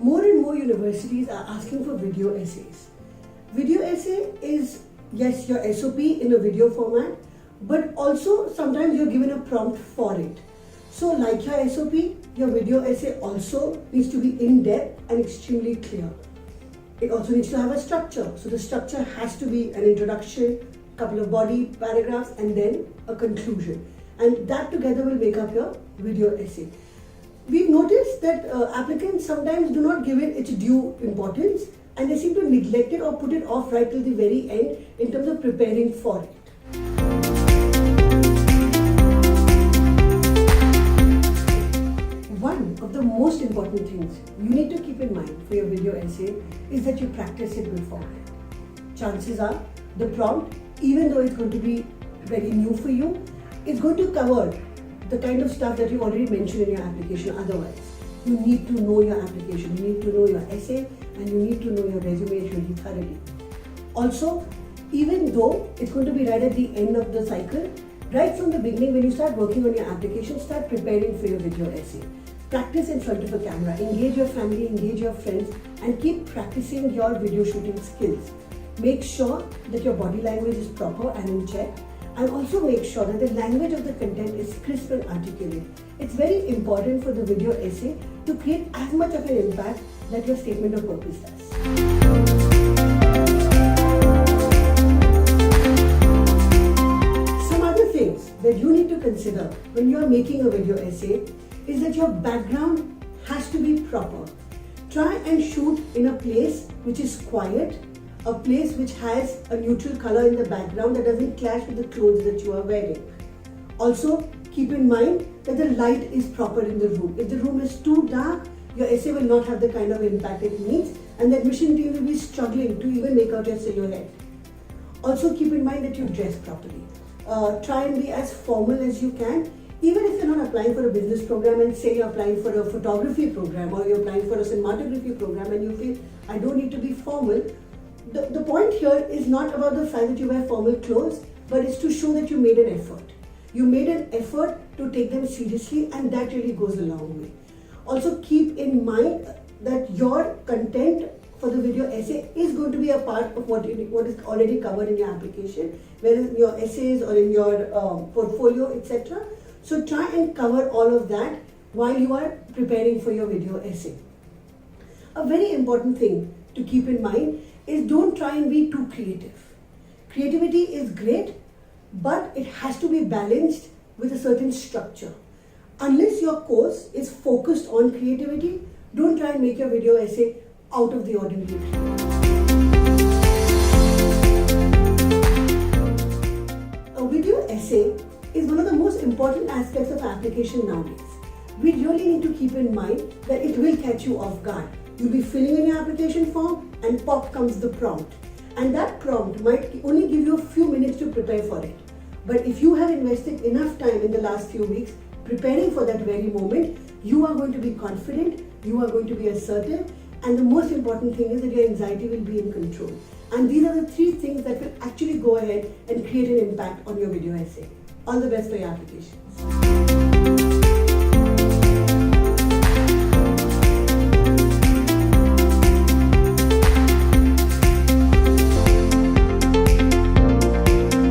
More and more universities are asking for video essays. Video essay is, yes, your SOP in a video format, but also sometimes you're given a prompt for it. So like your SOP, your video essay also needs to be in-depth and extremely clear. It also needs to have a structure. So the structure has to be an introduction, couple of body paragraphs, and then a conclusion. And that together will make up your video essay. We've noticed that applicants sometimes do not give it its due importance, and they seem to neglect it or put it off right till the very end in terms of preparing for it. One of the most important things you need to keep in mind for your video essay is that you practice it beforehand. Chances are the prompt, even though it's going to be very new for you, is going to cover the kind of stuff that you already mentioned in your application. Otherwise, you need to know your application, you need to know your essay, and you need to know your resume really thoroughly. Also, even though it's going to be right at the end of the cycle, right from the beginning when you start working on your application, start preparing for your video essay. Practice in front of a camera, engage your family, engage your friends, and keep practicing your video shooting skills. Make sure that your body language is proper and in check, and also make sure that the language of the content is crisp and articulate. It's very important for the video essay to create as much of an impact that your statement of purpose does. Some other things that you need to consider when you are making a video essay is that your background has to be proper. Try and shoot in a place which is quiet, a place which has a neutral color in the background that doesn't clash with the clothes that you are wearing. Also, keep in mind that the light is proper in the room. If the room is too dark, your essay will not have the kind of impact it needs, and the admission team will be struggling to even make out your silhouette. Also, keep in mind that you dress properly. Try and be as formal as you can. Even if you're not applying for a business program and say you're applying for a photography program or you're applying for a cinematography program and you feel, I don't need to be formal, the point here is not about the fact that you wear formal clothes, but it's to show that you made an effort. You made an effort to take them seriously, and that really goes a long way. Also keep in mind that your content for the video essay is going to be a part of what is already covered in your application, whether in your essays or in your portfolio, etc. So try and cover all of that while you are preparing for your video essay. A very important thing to keep in mind is don't try and be too creative. Creativity is great, but it has to be balanced with a certain structure. Unless your course is focused on creativity, don't try and make your video essay out of the ordinary. A video essay is one of the most important aspects of application nowadays. We really need to keep in mind that it will catch you off guard. You'll be filling in your application form and pop comes the prompt. And that prompt might only give you a few minutes to prepare for it. But if you have invested enough time in the last few weeks preparing for that very moment, you are going to be confident, you are going to be assertive, and the most important thing is that your anxiety will be in control. And these are the three things that will actually go ahead and create an impact on your video essay. All the best for your applications.